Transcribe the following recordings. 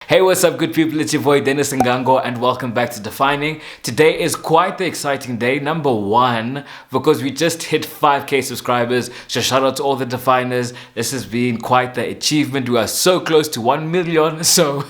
Hey, what's up good people, it's your boy Dennis Ngango and welcome back to Defining. Today is quite the exciting day, number one, because we just hit 5k subscribers, so shout out to all the Definers. This has been quite the achievement. We are so close to 1 million, so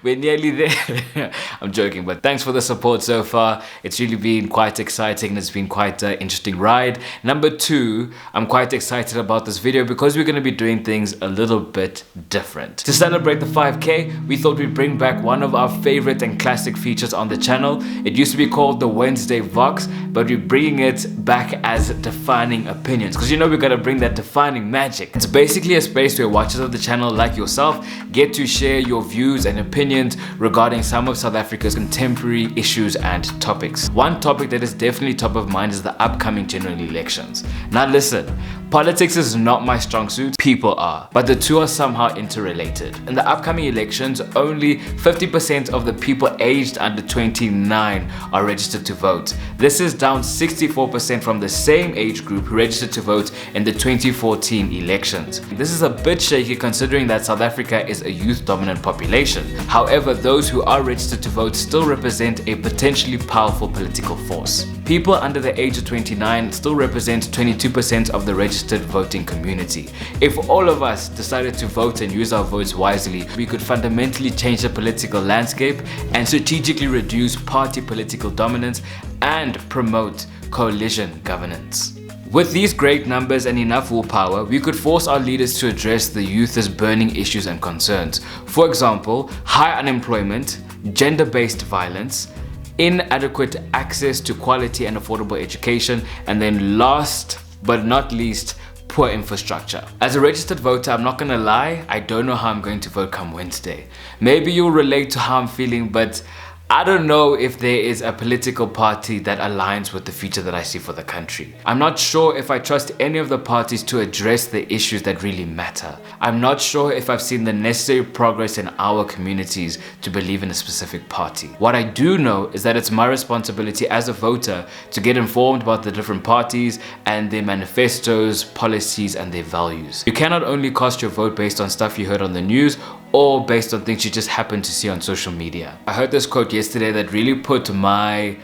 we're nearly there. I'm joking, but thanks for the support so far. It's really been quite exciting and it's been quite an interesting ride. Number two, I'm quite excited about this video because we're going to be doing things a little bit different. To celebrate the 5k, we thought we'd bring back one of our favorite and classic features on the channel. It used to be called the Wednesday Vox, but we're bringing it back as Defining Opinions, because you know we gotta bring that defining magic. It's basically a space where watchers of the channel like yourself get to share your views and opinions regarding some of South Africa's contemporary issues and topics. One topic that is definitely top of mind is the upcoming general elections. Now listen, politics is not my strong suit, people are, but the two are somehow interrelated. In the upcoming elections, only 50% of the people aged under 29 are registered to vote. This is down 64% from the same age group who registered to vote in the 2014 elections. This is a bit shaky considering that South Africa is a youth-dominant population. However, those who are registered to vote still represent a potentially powerful political force. People under the age of 29 still represent 22% of the registered voting community. If all of us decided to vote and use our votes wisely, we could fundamentally change the political landscape and strategically reduce party political dominance and promote coalition governance. With these great numbers and enough willpower, we could force our leaders to address the youth's burning issues and concerns. For example, high unemployment, gender-based violence, inadequate access to quality and affordable education, and then last but not least, poor infrastructure. As a registered voter, I'm not gonna lie, I don't know how I'm going to vote come Wednesday. Maybe you'll relate to how I'm feeling, but I don't know if there is a political party that aligns with the future that I see for the country. I'm not sure if I trust any of the parties to address the issues that really matter. I'm not sure if I've seen the necessary progress in our communities to believe in a specific party. What I do know is that it's my responsibility as a voter to get informed about the different parties and their manifestos, policies, and their values. You cannot only cast your vote based on stuff you heard on the news or based on things you just happen to see on social media. I heard this quote yesterday that really put my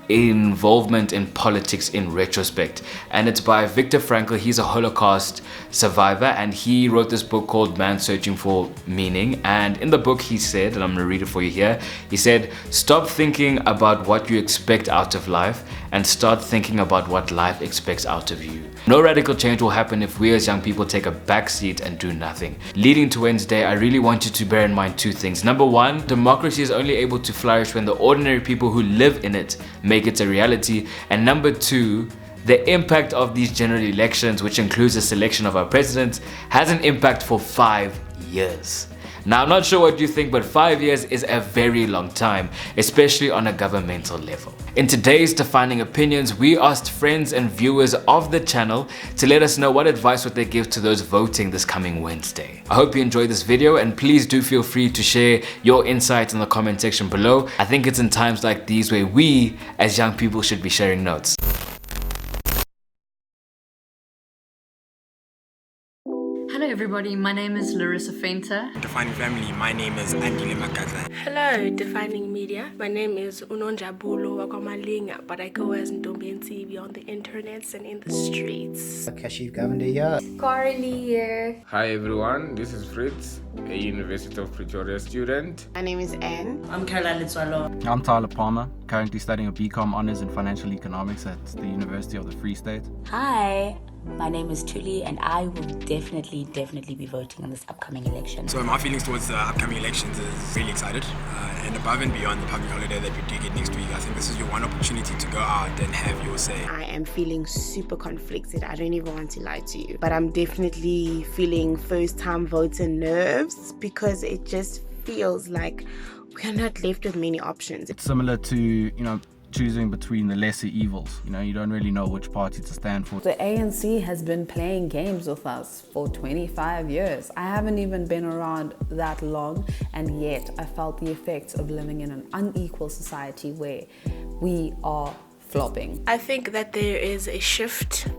involvement in politics in retrospect, and it's by Viktor Frankl. He's a Holocaust survivor and he wrote this book called Man Searching for Meaning, and in the book he said, and I'm gonna read it for you here, he said, stop thinking about what you expect out of life and start thinking about what life expects out of you. No radical change will happen if we as young people take a back seat and do nothing. Leading to Wednesday, I really want you to bear in mind two things. Number one, democracy is only able to flourish when the ordinary people who live in it make it a reality. And number two, the impact of these general elections, which includes the selection of our president, has an impact for 5 years. Now, I'm not sure what you think, but 5 years is a very long time, especially on a governmental level. In today's Defining Opinions, we asked friends and viewers of the channel to let us know what advice would they give to those voting this coming Wednesday. I hope you enjoyed this video and please do feel free to share your insights in the comment section below. I think it's in times like these where we as young people should be sharing notes. Hello everybody, my name is Larissa Fenter. Defining family, my name is Andile Makatla. Hello, Defining Media. My name is Unonjabulo Wakwamalinga, but I go as Ndombi TV on the internets and in the streets. Kashif Govender here. Carly here. Hi everyone, this is Fritz, a University of Pretoria student. My name is Anne. I'm Caroline Litswalo. I'm Tyler Palmer, currently studying a BCom Honours in Financial Economics at the University of the Free State. Hi, my name is Tuli and I will definitely be voting on this upcoming election. So my feelings towards the upcoming elections is really excited. And above and beyond the public holiday that we do get next week, I think this is your one opportunity to go out and have your say. I am feeling super conflicted. I don't even want to lie to you. But I'm definitely feeling first-time voter nerves because it just feels like we're not left with many options. It's similar to, choosing between the lesser evils. You don't really know which party to stand for. The ANC has been playing games with us for 25 years. I haven't even been around that long, and yet I felt the effects of living in an unequal society where we are flopping. I think that there is a shift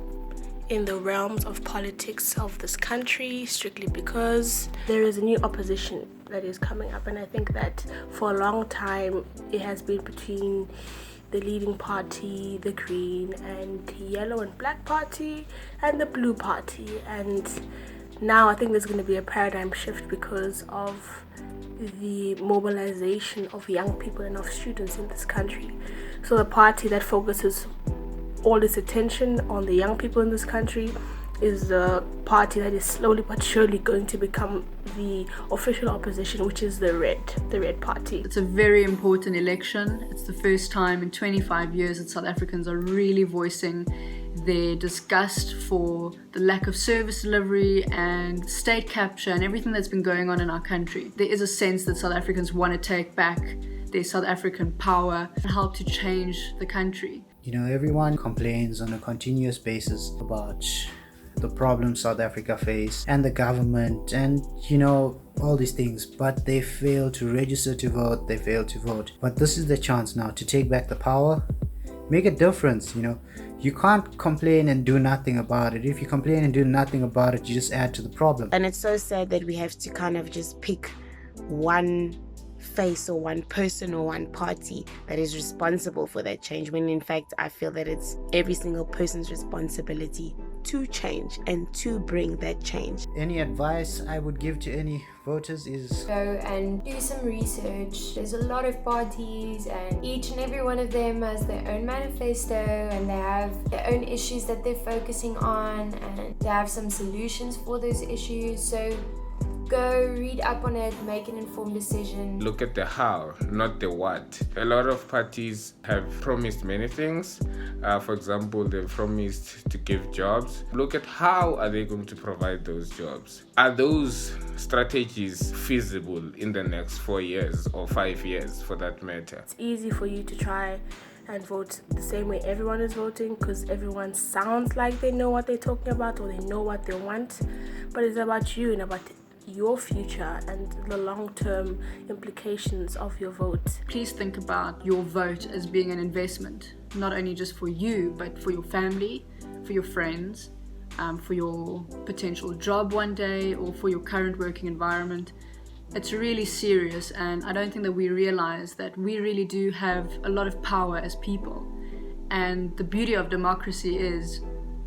in the realms of politics of this country, strictly because there is a new opposition that is coming up, and I think that for a long time it has been between the leading party, the Green, and Yellow and Black Party, and the Blue Party. And now I think there's going to be a paradigm shift because of the mobilization of young people and of students in this country. So the party that focuses all its attention on the young people in this country is the party that is slowly but surely going to become the official opposition, which is the Red Party. It's a very important election. It's the first time in 25 years that South Africans are really voicing their disgust for the lack of service delivery and state capture and everything that's been going on in our country. There is a sense that South Africans want to take back their South African power and help to change the country. You know, everyone complains on a continuous basis about the problems South Africa face and the government and, you know, all these things, but they fail to register to vote, they fail to vote. But this is the chance now to take back the power, make a difference. You know, you can't complain and do nothing about it. If you complain and do nothing about it, you just add to the problem. And it's so sad that we have to kind of just pick one face or one person or one party that is responsible for that change, when in fact I feel that it's every single person's responsibility to change and to bring that change. Any advice I would give to any voters is go and do some research. There's a lot of parties and each and every one of them has their own manifesto and they have their own issues that they're focusing on and they have some solutions for those issues. So go read up on it, make an informed decision. Look at the how, not the what. A lot of parties have promised many things. For example, they've promised to give jobs. Look at how are they going to provide those jobs. Are those strategies feasible in the next 4 years or 5 years for that matter? It's easy for you to try and vote the same way everyone is voting because everyone sounds like they know what they're talking about or they know what they want, but it's about you and about your future and the long-term implications of your vote. Please think about your vote as being an investment, not only just for you, but for your family, for your friends, for your potential job one day, or for your current working environment. It's really serious, and I don't think that we realize that we really do have a lot of power as people. And the beauty of democracy is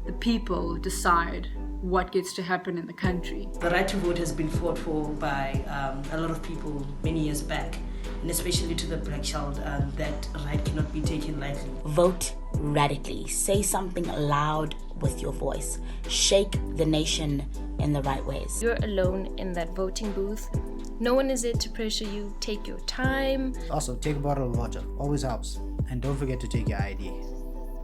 the people decide what gets to happen in the country. The right to vote has been fought for by a lot of people many years back, and especially to the black child, that right cannot be taken lightly. Vote radically. Say something loud with your voice. Shake the nation in the right ways. You're alone in that voting booth. No one is there to pressure you. Take your time. Also, take a bottle of water. Always helps. And don't forget to take your ID.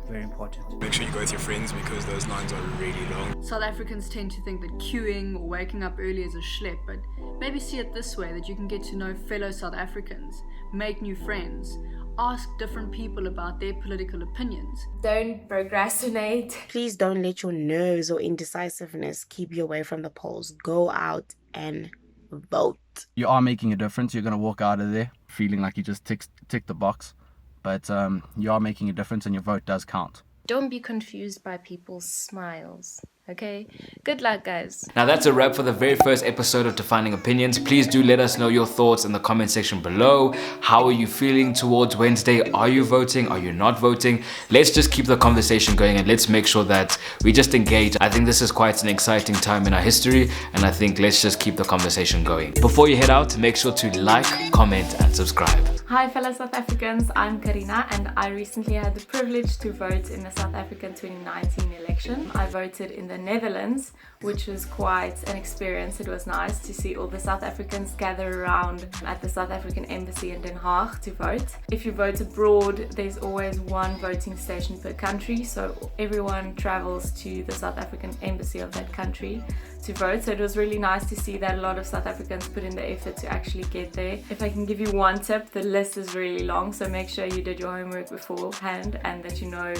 Very important. Make sure you go with your friends because those lines are really long. South Africans tend to think that queuing or waking up early is a schlep, but maybe see it this way, that you can get to know fellow South Africans, make new friends, ask different people about their political opinions. Don't procrastinate. Please don't let your nerves or indecisiveness keep you away from the polls. Go out and vote. You are making a difference. You're going to walk out of there feeling like you just ticked the box. But you are making a difference and your vote does count. Don't be confused by people's smiles. Okay? Good luck, guys. Now that's a wrap for the very first episode of Defining Opinions. Please do let us know your thoughts in the comment section below. How are you feeling towards Wednesday? Are you voting? Are you not voting? Let's just keep the conversation going and let's make sure that we just engage. I think this is quite an exciting time in our history and I think let's just keep the conversation going. Before you head out, make sure to like, comment and subscribe. Hi fellow South Africans, I'm Karina and I recently had the privilege to vote in the South African 2019 election. I voted in the Netherlands, which was quite an experience. It was nice to see all the South Africans gather around at the South African Embassy in Den Haag to vote. If you vote abroad, there's always one voting station per country, so everyone travels to the South African Embassy of that country to vote. So it was really nice to see that a lot of South Africans put in the effort to actually get there. If I can give you one tip, the list is really long, so make sure you did your homework beforehand and that you know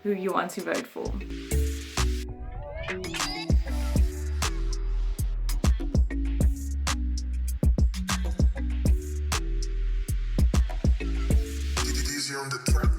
who you want to vote for. Easy on the track.